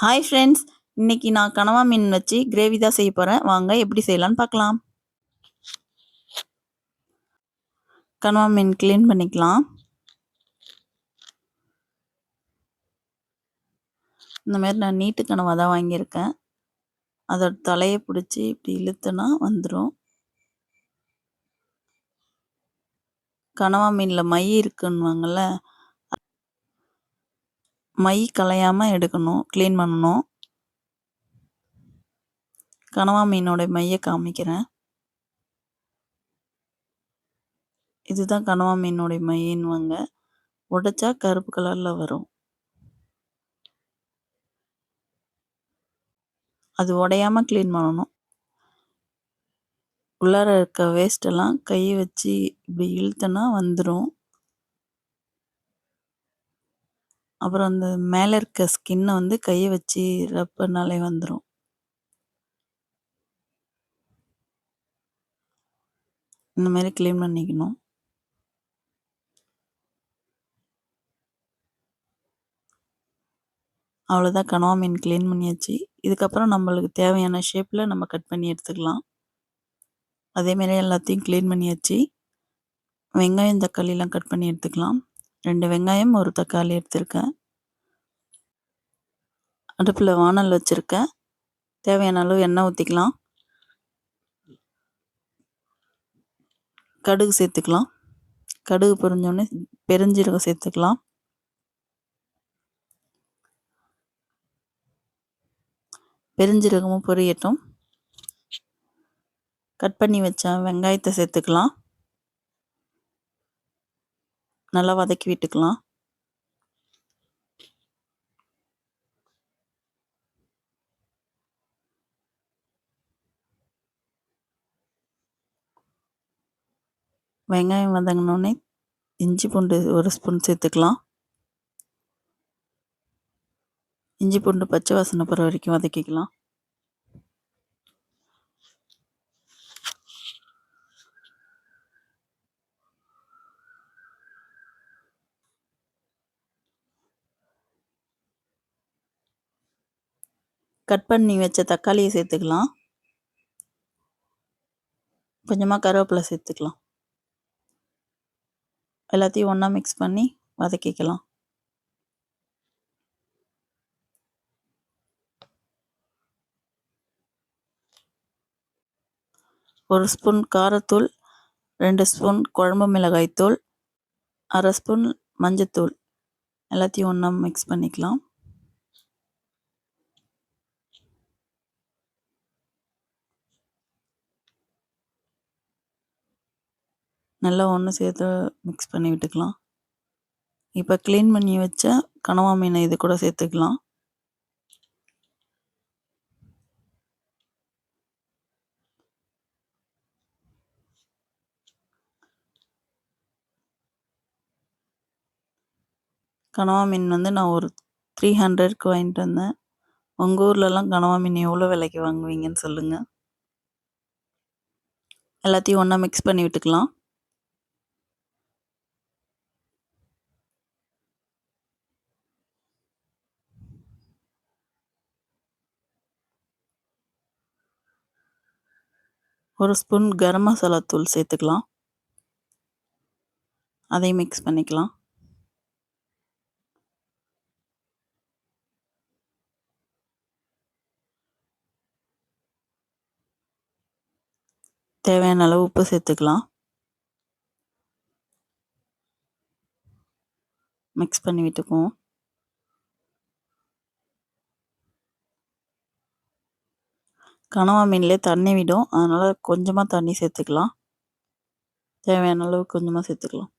Hi friends! இன்னைக்கு நான் கனவா மீன் வச்சு கிரேவி தான் செய்ய போறேன். வாங்க எப்படி செய்யலாம்னு பார்க்கலாம். கனவா மீன் க்ளீன் பண்ணிக்கலாம். இந்த மாதிரி நான் நீட்டு கனவா தான் வாங்கியிருக்கேன். அதோட தலையை பிடிச்சி இப்படி இழுத்துனா வந்துடும். கனவா மீனில் மை இருக்குன்னுவாங்கள்ல, மை கலையாமல் எடுக்கணும், க்ளீன் பண்ணணும். கனவா மீனோட மையை காமிக்கிறேன். இதுதான் கனவா மீனோட மையின்னுவாங்க. உடைச்சா கருப்பு கலரில் வரும். அது உடையாமல் க்ளீன் பண்ணணும். உள்ளார இருக்க வேஸ்ட்டெல்லாம் கையை வச்சு இப்படி இழுத்தனா வந்துடும். அப்புறம் அந்த மேலே இருக்க ஸ்கின்னை கையை வச்சு ரப் பண்ணாலே வந்துடும். இந்த மாதிரி க்ளீன் பண்ணிக்கணும். அவ்வளோதான், கனவா மீன் க்ளீன் பண்ணியாச்சு. இதுக்கப்புறம் நம்மளுக்கு தேவையான ஷேப்பில் நம்ம கட் பண்ணி எடுத்துக்கலாம். அதேமாரி எல்லாத்தையும் க்ளீன் பண்ணியாச்சு. வெங்காயம் தக்காளிலாம் கட் பண்ணி எடுத்துக்கலாம். 2 வெங்காயம் 1 தக்காளி எடுத்திருக்கேன். அடுப்பில் வானல் வச்சுருக்கேன். தேவையான அளவு எண்ணெய் ஊற்றிக்கலாம். கடுகு சேர்த்துக்கலாம். கடுகு பொரிஞ்சோடனே பெருஞ்சீரகம் சேர்த்துக்கலாம். பெருஞ்சீரகமும் பொரியட்டும். கட் பண்ணி வச்ச வெங்காயத்தை சேர்த்துக்கலாம். நல்லா வதக்கி விட்டுக்கலாம். வெங்காயம் வதங்கினோடனே இஞ்சி பூண்டு 1 ஸ்பூன் சேர்த்துக்கலாம். இஞ்சி பூண்டு பச்சை வாசனை போகிற வரைக்கும் வதக்கிக்கலாம். கட் பண்ணி வச்ச தக்காளியை சேர்த்துக்கலாம். கொஞ்சமாக கருவேப்பிலை சேர்த்துக்கலாம். எல்லாத்தையும் ஒன்றா மிக்ஸ் பண்ணி வதக்கிக்கலாம். ஒரு ஸ்பூன் காரத்தூள், 2 ஸ்பூன் குழம்பு மிளகாய்த்தூள், 1/2 ஸ்பூன் மஞ்சத்தூள் எல்லாத்தையும் ஒன்றா மிக்ஸ் பண்ணிக்கலாம். நல்லா ஒன்று சேர்த்து மிக்ஸ் பண்ணி விட்டுக்கலாம். இப்போ க்ளீன் பண்ணி வச்ச கனவா மீனை இது கூட சேர்த்துக்கலாம். கனவா மீன் நான் ஒரு 300க்கு வாங்கிட்டு வந்தேன். உங்கள் ஊர்லலாம் கனவா மீன் எவ்வளோ விலைக்கு வாங்குவீங்கன்னு சொல்லுங்கள். எல்லாத்தையும் ஒன்றா மிக்ஸ் பண்ணி விட்டுக்கலாம். ஒரு ஸ்பூன் கரம் மசாலா தூள் சேர்த்துக்கலாம். அதையும் மிக்ஸ் பண்ணிக்கலாம். தேவையான அளவு உப்பு சேர்த்துக்கலாம். மிக்ஸ் பண்ணி விட்டுக்குவோம். கனவா மீன்லேயே தண்ணி விடும், அதனால் கொஞ்சமாக தண்ணி சேர்த்துக்கலாம். தேவையான அளவு கொஞ்சமாக சேர்த்துக்கலாம்.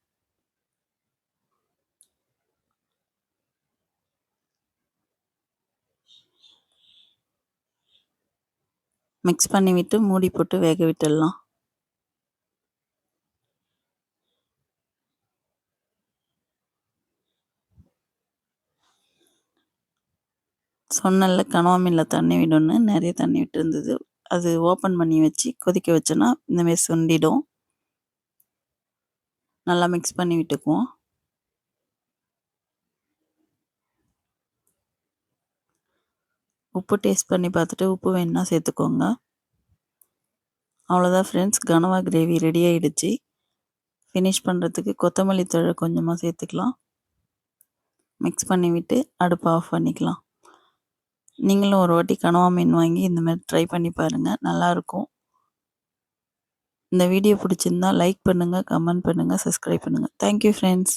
மிக்ஸ் பண்ணி விட்டு மூடி போட்டு வேக விட்டுடலாம். சொன்னல கனவா மீனில் தண்ணி விடும்னு, நிறைய தண்ணி விட்டு இருந்தது. அது ஓப்பன் பண்ணி வச்சு கொதிக்க வச்சோன்னா இந்தமாரி சுண்டிடும். நல்லா மிக்ஸ் பண்ணி விட்டுக்குவோம். உப்பு டேஸ்ட் பண்ணி பார்த்துட்டு உப்பு வேணும்னா சேர்த்துக்கோங்க. அவ்வளோதான் ஃப்ரெண்ட்ஸ், கனவா கிரேவி ரெடி ஆகிடுச்சு. ஃபினிஷ் பண்ணுறதுக்கு கொத்தமல்லி தழை கொஞ்சமாக சேர்த்துக்கலாம். மிக்ஸ் பண்ணிவிட்டு அடுப்பை ஆஃப் பண்ணிக்கலாம். நீங்களும் ஒரு வாட்டி கனவா மீன் வாங்கி இந்த மாதிரி ட்ரை பண்ணி பாருங்கள், நல்லாயிருக்கும். இந்த வீடியோ பிடிச்சிருந்தா லைக் பண்ணுங்கள், கமெண்ட் பண்ணுங்கள், சப்ஸ்கிரைப் பண்ணுங்கள். Thank you friends.